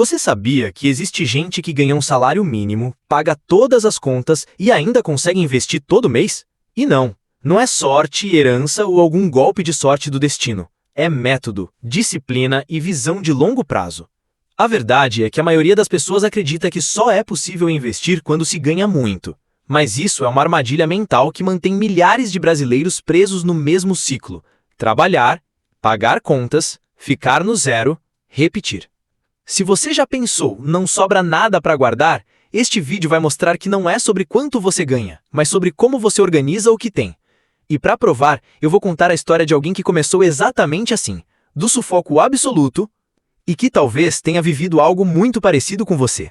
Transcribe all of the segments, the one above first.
Você sabia que existe gente que ganha um salário mínimo, paga todas as contas e ainda consegue investir todo mês? E não é sorte, herança ou algum golpe de sorte do destino. É método, disciplina e visão de longo prazo. A verdade é que a maioria das pessoas acredita que só é possível investir quando se ganha muito. Mas isso é uma armadilha mental que mantém milhares de brasileiros presos no mesmo ciclo: trabalhar, pagar contas, ficar no zero, repetir. Se você já pensou, não sobra nada para guardar, este vídeo vai mostrar que não é sobre quanto você ganha, mas sobre como você organiza o que tem. E para provar, eu vou contar a história de alguém que começou exatamente assim, do sufoco absoluto, e que talvez tenha vivido algo muito parecido com você.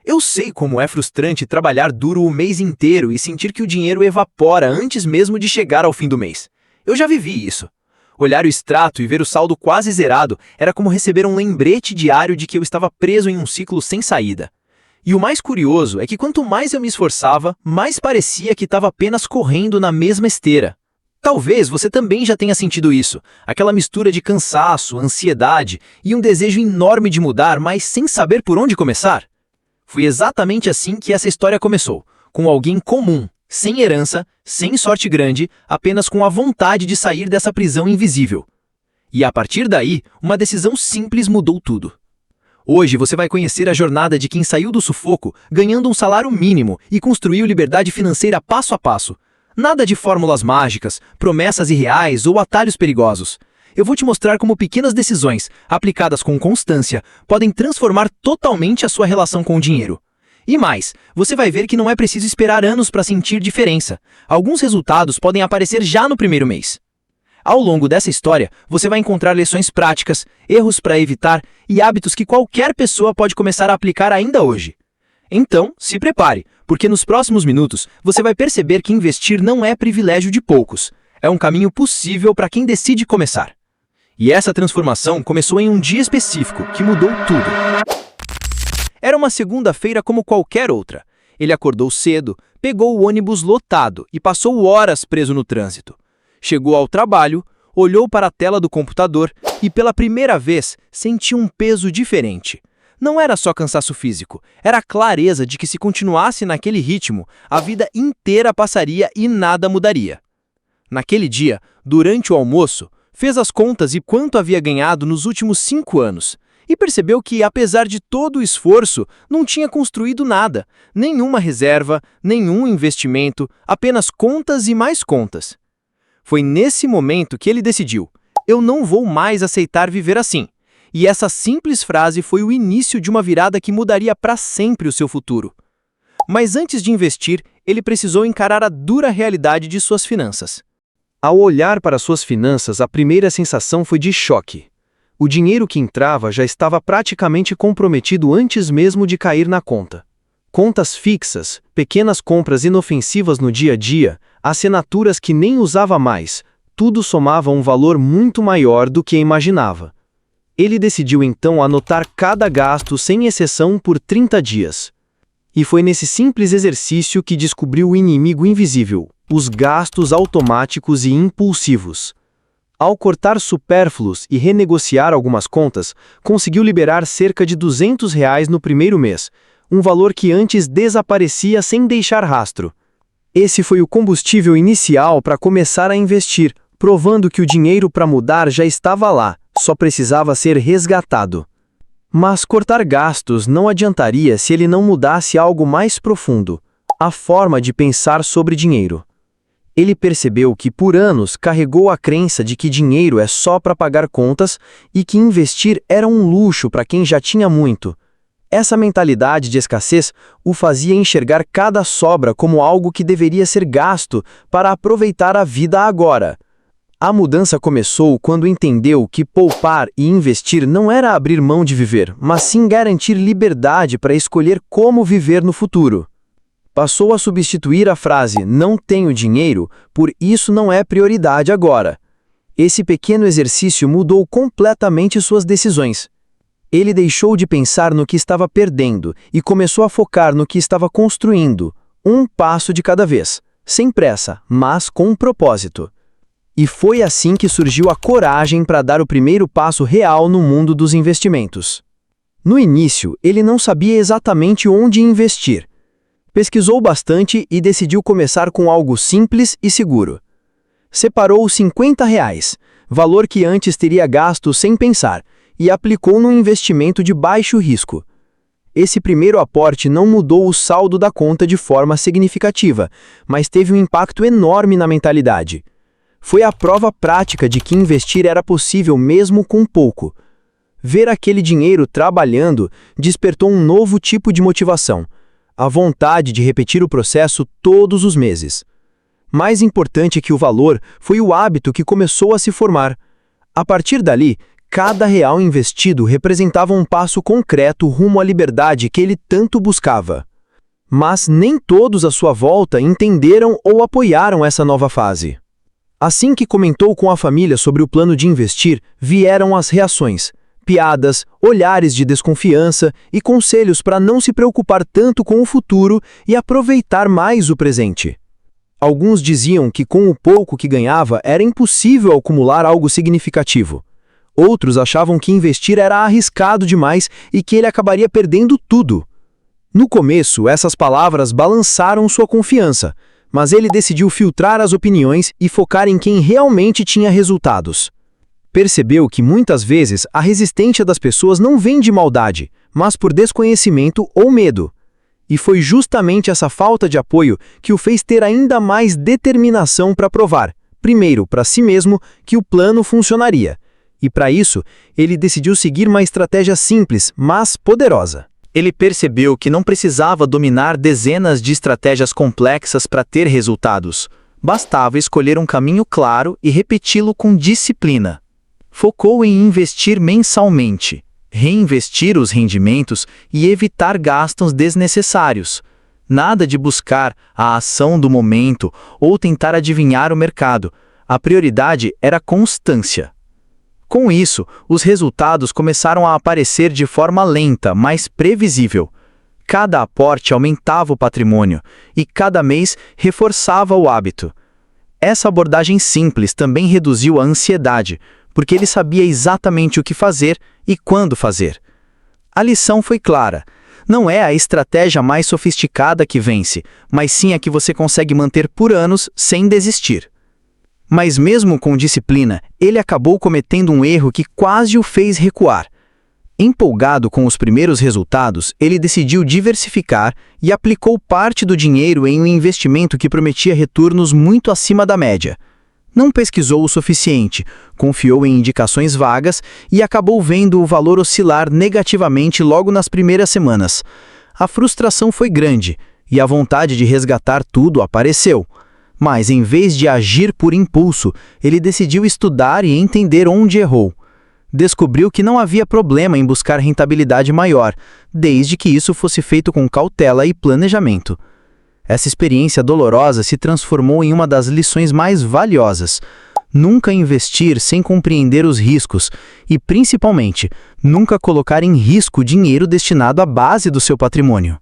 Eu sei como é frustrante trabalhar duro o mês inteiro e sentir que o dinheiro evapora antes mesmo de chegar ao fim do mês. Eu já vivi isso. Olhar o extrato e ver o saldo quase zerado era como receber um lembrete diário de que eu estava preso em um ciclo sem saída. E o mais curioso é que quanto mais eu me esforçava, mais parecia que estava apenas correndo na mesma esteira. Talvez você também já tenha sentido isso, aquela mistura de cansaço, ansiedade e um desejo enorme de mudar, mas sem saber por onde começar. Foi exatamente assim que essa história começou, com alguém comum, sem herança, sem sorte grande, apenas com a vontade de sair dessa prisão invisível. E a partir daí, uma decisão simples mudou tudo. Hoje você vai conhecer a jornada de quem saiu do sufoco, ganhando um salário mínimo e construiu liberdade financeira passo a passo. Nada de fórmulas mágicas, promessas irreais ou atalhos perigosos. Eu vou te mostrar como pequenas decisões, aplicadas com constância, podem transformar totalmente a sua relação com o dinheiro. E mais, você vai ver que não é preciso esperar anos para sentir diferença. Alguns resultados podem aparecer já no primeiro mês. Ao longo dessa história, você vai encontrar lições práticas, erros para evitar e hábitos que qualquer pessoa pode começar a aplicar ainda hoje. Então, se prepare, porque nos próximos minutos você vai perceber que investir não é privilégio de poucos. É um caminho possível para quem decide começar. E essa transformação começou em um dia específico, que mudou tudo. Era uma segunda-feira como qualquer outra. Ele acordou cedo, pegou o ônibus lotado e passou horas preso no trânsito. Chegou ao trabalho, olhou para a tela do computador e pela primeira vez sentiu um peso diferente. Não era só cansaço físico, era a clareza de que se continuasse naquele ritmo, a vida inteira passaria e nada mudaria. Naquele dia, durante o almoço, fez as contas e quanto havia ganhado nos últimos 5 anos. E percebeu que, apesar de todo o esforço, não tinha construído nada, nenhuma reserva, nenhum investimento, apenas contas e mais contas. Foi nesse momento que ele decidiu: eu não vou mais aceitar viver assim. E essa simples frase foi o início de uma virada que mudaria para sempre o seu futuro. Mas antes de investir, ele precisou encarar a dura realidade de suas finanças. Ao olhar para suas finanças, a primeira sensação foi de choque. O dinheiro que entrava já estava praticamente comprometido antes mesmo de cair na conta. Contas fixas, pequenas compras inofensivas no dia a dia, assinaturas que nem usava mais, tudo somava um valor muito maior do que imaginava. Ele decidiu então anotar cada gasto sem exceção por 30 dias. E foi nesse simples exercício que descobriu o inimigo invisível, os gastos automáticos e impulsivos. Ao cortar supérfluos e renegociar algumas contas, conseguiu liberar cerca de R$ 200 no primeiro mês, um valor que antes desaparecia sem deixar rastro. Esse foi o combustível inicial para começar a investir, provando que o dinheiro para mudar já estava lá, só precisava ser resgatado. Mas cortar gastos não adiantaria se ele não mudasse algo mais profundo: a forma de pensar sobre dinheiro. Ele percebeu que por anos carregou a crença de que dinheiro é só para pagar contas e que investir era um luxo para quem já tinha muito. Essa mentalidade de escassez o fazia enxergar cada sobra como algo que deveria ser gasto para aproveitar a vida agora. A mudança começou quando entendeu que poupar e investir não era abrir mão de viver, mas sim garantir liberdade para escolher como viver no futuro. Passou a substituir a frase "não tenho dinheiro" por "isso não é prioridade agora". Esse pequeno exercício mudou completamente suas decisões. Ele deixou de pensar no que estava perdendo e começou a focar no que estava construindo, um passo de cada vez, sem pressa, mas com um propósito. E foi assim que surgiu a coragem para dar o primeiro passo real no mundo dos investimentos. No início, ele não sabia exatamente onde investir. Pesquisou bastante e decidiu começar com algo simples e seguro. Separou R$ 50, valor que antes teria gasto sem pensar, e aplicou num investimento de baixo risco. Esse primeiro aporte não mudou o saldo da conta de forma significativa, mas teve um impacto enorme na mentalidade. Foi a prova prática de que investir era possível mesmo com pouco. Ver aquele dinheiro trabalhando despertou um novo tipo de motivação, a vontade de repetir o processo todos os meses. Mais importante que o valor foi o hábito que começou a se formar. A partir dali, cada real investido representava um passo concreto rumo à liberdade que ele tanto buscava. Mas nem todos à sua volta entenderam ou apoiaram essa nova fase. Assim que comentou com a família sobre o plano de investir, vieram as reações, piadas, olhares de desconfiança e conselhos para não se preocupar tanto com o futuro e aproveitar mais o presente. Alguns diziam que com o pouco que ganhava era impossível acumular algo significativo. Outros achavam que investir era arriscado demais e que ele acabaria perdendo tudo. No começo, essas palavras balançaram sua confiança, mas ele decidiu filtrar as opiniões e focar em quem realmente tinha resultados. Percebeu que muitas vezes a resistência das pessoas não vem de maldade, mas por desconhecimento ou medo. E foi justamente essa falta de apoio que o fez ter ainda mais determinação para provar, primeiro para si mesmo, que o plano funcionaria. E para isso, ele decidiu seguir uma estratégia simples, mas poderosa. Ele percebeu que não precisava dominar dezenas de estratégias complexas para ter resultados. Bastava escolher um caminho claro e repeti-lo com disciplina. Focou em investir mensalmente, reinvestir os rendimentos e evitar gastos desnecessários. Nada de buscar a ação do momento ou tentar adivinhar o mercado. A prioridade era constância. Com isso, os resultados começaram a aparecer de forma lenta, mas previsível. Cada aporte aumentava o patrimônio e cada mês reforçava o hábito. Essa abordagem simples também reduziu a ansiedade, porque ele sabia exatamente o que fazer e quando fazer. A lição foi clara. Não é a estratégia mais sofisticada que vence, mas sim a que você consegue manter por anos sem desistir. Mas mesmo com disciplina, ele acabou cometendo um erro que quase o fez recuar. Empolgado com os primeiros resultados, ele decidiu diversificar e aplicou parte do dinheiro em um investimento que prometia retornos muito acima da média. Não pesquisou o suficiente, confiou em indicações vagas e acabou vendo o valor oscilar negativamente logo nas primeiras semanas. A frustração foi grande e a vontade de resgatar tudo apareceu. Mas, em vez de agir por impulso, ele decidiu estudar e entender onde errou. Descobriu que não havia problema em buscar rentabilidade maior, desde que isso fosse feito com cautela e planejamento. Essa experiência dolorosa se transformou em uma das lições mais valiosas. Nunca investir sem compreender os riscos e, principalmente, nunca colocar em risco dinheiro destinado à base do seu patrimônio.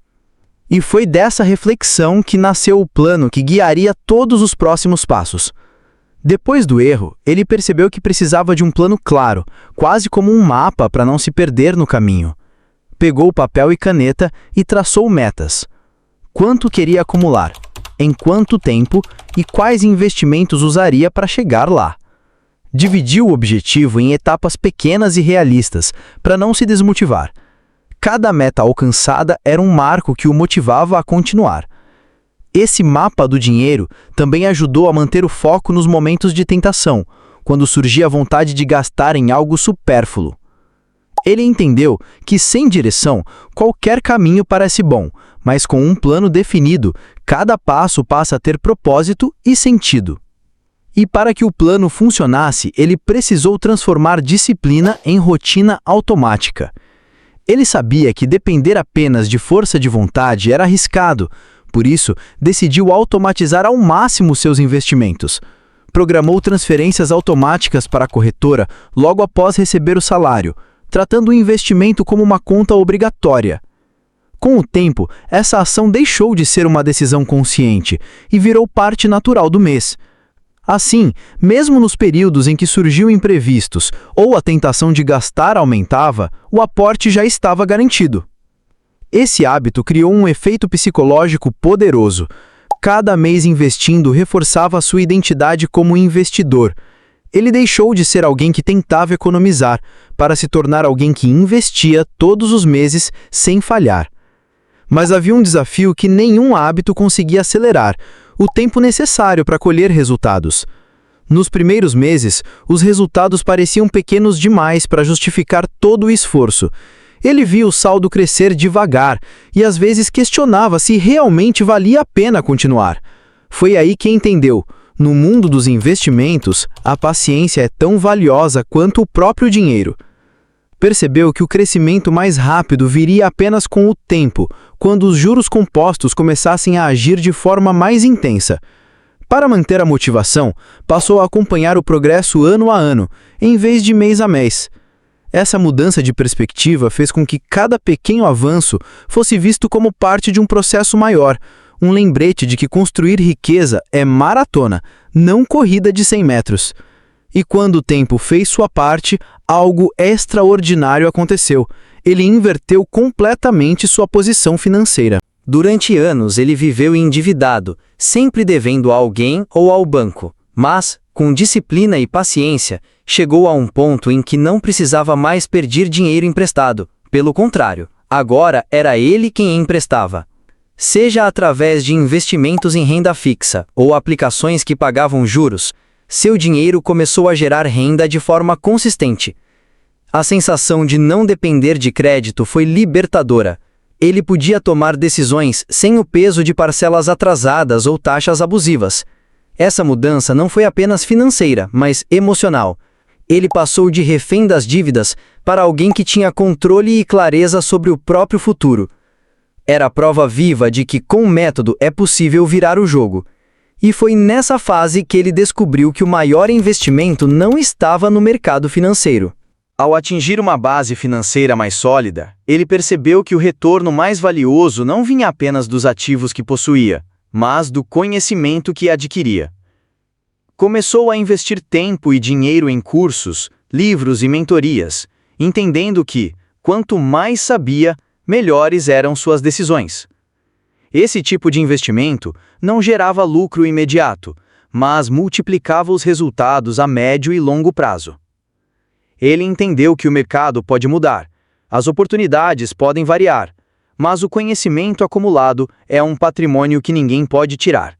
E foi dessa reflexão que nasceu o plano que guiaria todos os próximos passos. Depois do erro, ele percebeu que precisava de um plano claro, quase como um mapa para não se perder no caminho. Pegou papel e caneta e traçou metas. Quanto queria acumular, em quanto tempo e quais investimentos usaria para chegar lá. Dividiu o objetivo em etapas pequenas e realistas, para não se desmotivar. Cada meta alcançada era um marco que o motivava a continuar. Esse mapa do dinheiro também ajudou a manter o foco nos momentos de tentação, quando surgia a vontade de gastar em algo supérfluo. Ele entendeu que, sem direção, qualquer caminho parece bom, mas com um plano definido, cada passo passa a ter propósito e sentido. E para que o plano funcionasse, ele precisou transformar disciplina em rotina automática. Ele sabia que depender apenas de força de vontade era arriscado, por isso, decidiu automatizar ao máximo seus investimentos. Programou transferências automáticas para a corretora logo após receber o salário, tratando o investimento como uma conta obrigatória. Com o tempo, essa ação deixou de ser uma decisão consciente e virou parte natural do mês. Assim, mesmo nos períodos em que surgiam imprevistos ou a tentação de gastar aumentava, o aporte já estava garantido. Esse hábito criou um efeito psicológico poderoso. Cada mês investindo reforçava sua identidade como investidor. Ele deixou de ser alguém que tentava economizar para se tornar alguém que investia todos os meses sem falhar. Mas havia um desafio que nenhum hábito conseguia acelerar: o tempo necessário para colher resultados. Nos primeiros meses, os resultados pareciam pequenos demais para justificar todo o esforço. Ele via o saldo crescer devagar e às vezes questionava se realmente valia a pena continuar. Foi aí que entendeu: no mundo dos investimentos, a paciência é tão valiosa quanto o próprio dinheiro. Percebeu que o crescimento mais rápido viria apenas com o tempo, quando os juros compostos começassem a agir de forma mais intensa. Para manter a motivação, passou a acompanhar o progresso ano a ano, em vez de mês a mês. Essa mudança de perspectiva fez com que cada pequeno avanço fosse visto como parte de um processo maior, um lembrete de que construir riqueza é maratona, não corrida de 100 metros. E quando o tempo fez sua parte, algo extraordinário aconteceu. Ele inverteu completamente sua posição financeira. Durante anos ele viveu endividado, sempre devendo a alguém ou ao banco. Mas, com disciplina e paciência, chegou a um ponto em que não precisava mais pedir dinheiro emprestado. Pelo contrário, agora era ele quem emprestava. Seja através de investimentos em renda fixa ou aplicações que pagavam juros, seu dinheiro começou a gerar renda de forma consistente. A sensação de não depender de crédito foi libertadora. Ele podia tomar decisões sem o peso de parcelas atrasadas ou taxas abusivas. Essa mudança não foi apenas financeira, mas emocional. Ele passou de refém das dívidas para alguém que tinha controle e clareza sobre o próprio futuro. Era a prova viva de que com método é possível virar o jogo. E foi nessa fase que ele descobriu que o maior investimento não estava no mercado financeiro. Ao atingir uma base financeira mais sólida, ele percebeu que o retorno mais valioso não vinha apenas dos ativos que possuía, mas do conhecimento que adquiria. Começou a investir tempo e dinheiro em cursos, livros e mentorias, entendendo que, quanto mais sabia, melhores eram suas decisões. Esse tipo de investimento não gerava lucro imediato, mas multiplicava os resultados a médio e longo prazo. Ele entendeu que o mercado pode mudar, as oportunidades podem variar, mas o conhecimento acumulado é um patrimônio que ninguém pode tirar.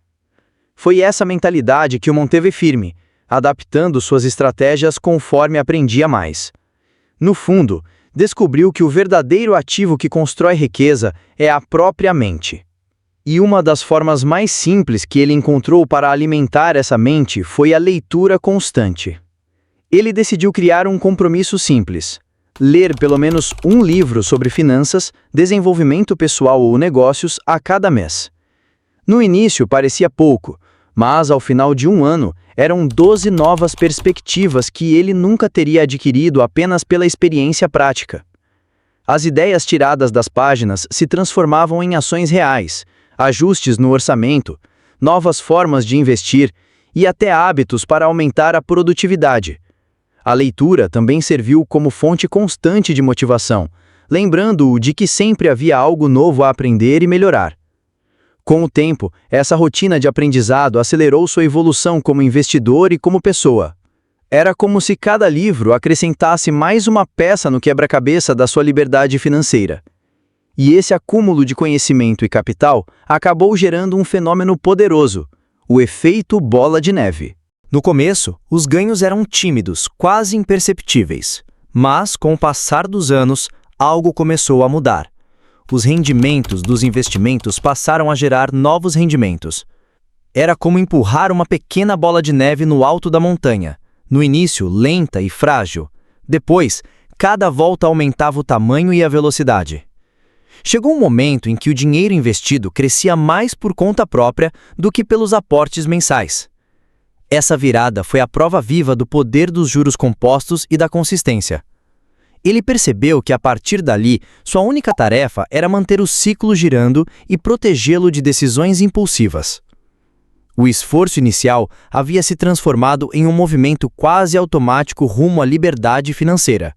Foi essa mentalidade que o manteve firme, adaptando suas estratégias conforme aprendia mais. No fundo, descobriu que o verdadeiro ativo que constrói riqueza é a própria mente. E uma das formas mais simples que ele encontrou para alimentar essa mente foi a leitura constante. Ele decidiu criar um compromisso simples: ler pelo menos um livro sobre finanças, desenvolvimento pessoal ou negócios a cada mês. No início parecia pouco, mas ao final de um ano eram 12 novas perspectivas que ele nunca teria adquirido apenas pela experiência prática. As ideias tiradas das páginas se transformavam em ações reais, ajustes no orçamento, novas formas de investir e até hábitos para aumentar a produtividade. A leitura também serviu como fonte constante de motivação, lembrando-o de que sempre havia algo novo a aprender e melhorar. Com o tempo, essa rotina de aprendizado acelerou sua evolução como investidor e como pessoa. Era como se cada livro acrescentasse mais uma peça no quebra-cabeça da sua liberdade financeira. E esse acúmulo de conhecimento e capital acabou gerando um fenômeno poderoso: o efeito bola de neve. No começo, os ganhos eram tímidos, quase imperceptíveis. Mas, com o passar dos anos, algo começou a mudar. Os rendimentos dos investimentos passaram a gerar novos rendimentos. Era como empurrar uma pequena bola de neve no alto da montanha. No início, lenta e frágil. Depois, cada volta aumentava o tamanho e a velocidade. Chegou um momento em que o dinheiro investido crescia mais por conta própria do que pelos aportes mensais. Essa virada foi a prova viva do poder dos juros compostos e da consistência. Ele percebeu que a partir dali, sua única tarefa era manter o ciclo girando e protegê-lo de decisões impulsivas. O esforço inicial havia se transformado em um movimento quase automático rumo à liberdade financeira.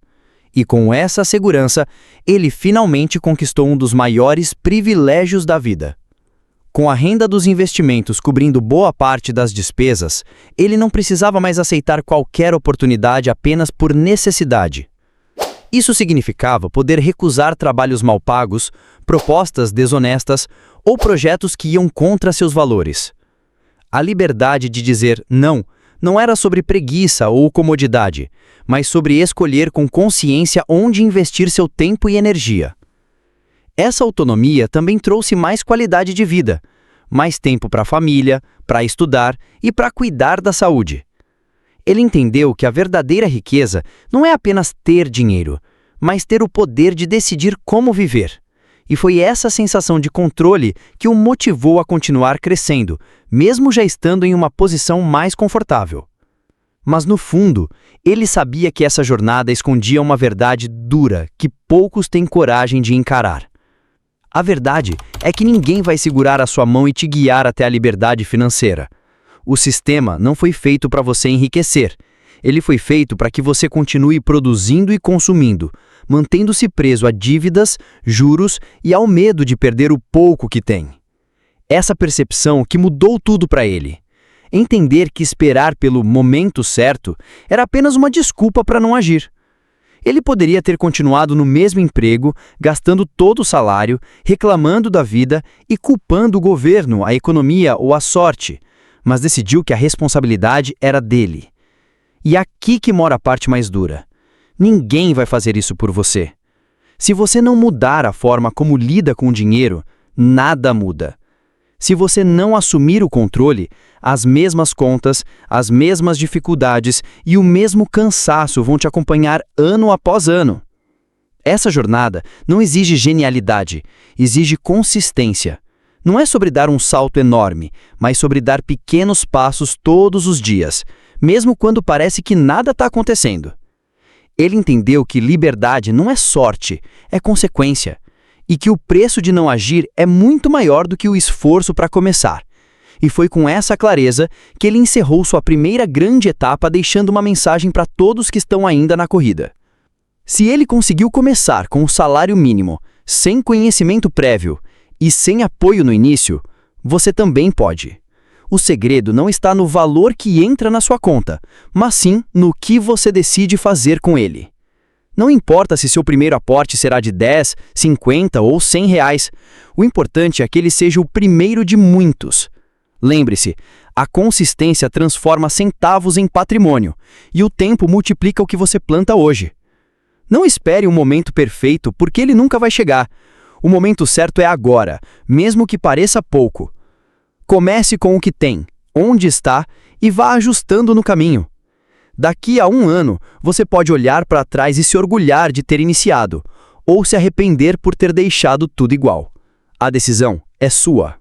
E com essa segurança, ele finalmente conquistou um dos maiores privilégios da vida. Com a renda dos investimentos cobrindo boa parte das despesas, ele não precisava mais aceitar qualquer oportunidade apenas por necessidade. Isso significava poder recusar trabalhos mal pagos, propostas desonestas ou projetos que iam contra seus valores. A liberdade de dizer não era sobre preguiça ou comodidade, mas sobre escolher com consciência onde investir seu tempo e energia. Essa autonomia também trouxe mais qualidade de vida, mais tempo para a família, para estudar e para cuidar da saúde. Ele entendeu que a verdadeira riqueza não é apenas ter dinheiro, mas ter o poder de decidir como viver. E foi essa sensação de controle que o motivou a continuar crescendo, mesmo já estando em uma posição mais confortável. Mas no fundo, ele sabia que essa jornada escondia uma verdade dura que poucos têm coragem de encarar. A verdade é que ninguém vai segurar a sua mão e te guiar até a liberdade financeira. O sistema não foi feito para você enriquecer. Ele foi feito para que você continue produzindo e consumindo, mantendo-se preso a dívidas, juros e ao medo de perder o pouco que tem. Essa percepção que mudou tudo para ele. Entender que esperar pelo momento certo era apenas uma desculpa para não agir. Ele poderia ter continuado no mesmo emprego, gastando todo o salário, reclamando da vida e culpando o governo, a economia ou a sorte, mas decidiu que a responsabilidade era dele. E aqui que mora a parte mais dura. Ninguém vai fazer isso por você. Se você não mudar a forma como lida com o dinheiro, nada muda. Se você não assumir o controle, as mesmas contas, as mesmas dificuldades e o mesmo cansaço vão te acompanhar ano após ano. Essa jornada não exige genialidade, exige consistência. Não é sobre dar um salto enorme, mas sobre dar pequenos passos todos os dias, mesmo quando parece que nada está acontecendo. Ele entendeu que liberdade não é sorte, é consequência. E que o preço de não agir é muito maior do que o esforço para começar. E foi com essa clareza que ele encerrou sua primeira grande etapa deixando uma mensagem para todos que estão ainda na corrida. Se ele conseguiu começar com o salário mínimo, sem conhecimento prévio e sem apoio no início, você também pode. O segredo não está no valor que entra na sua conta, mas sim no que você decide fazer com ele. Não importa se seu primeiro aporte será de 10, 50 ou 100 reais. O importante é que ele seja o primeiro de muitos. Lembre-se, a consistência transforma centavos em patrimônio e o tempo multiplica o que você planta hoje. Não espere um momento perfeito, porque ele nunca vai chegar. O momento certo é agora, mesmo que pareça pouco. Comece com o que tem, onde está e vá ajustando no caminho. Daqui a 1 ano, você pode olhar para trás e se orgulhar de ter iniciado, ou se arrepender por ter deixado tudo igual. A decisão é sua.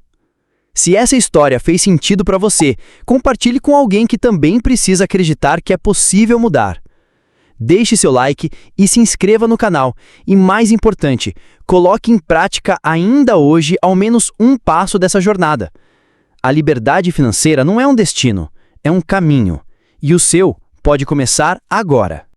Se essa história fez sentido para você, compartilhe com alguém que também precisa acreditar que é possível mudar. Deixe seu like e se inscreva no canal. E mais importante, coloque em prática ainda hoje ao menos um passo dessa jornada. A liberdade financeira não é um destino, é um caminho. E o seu pode começar agora.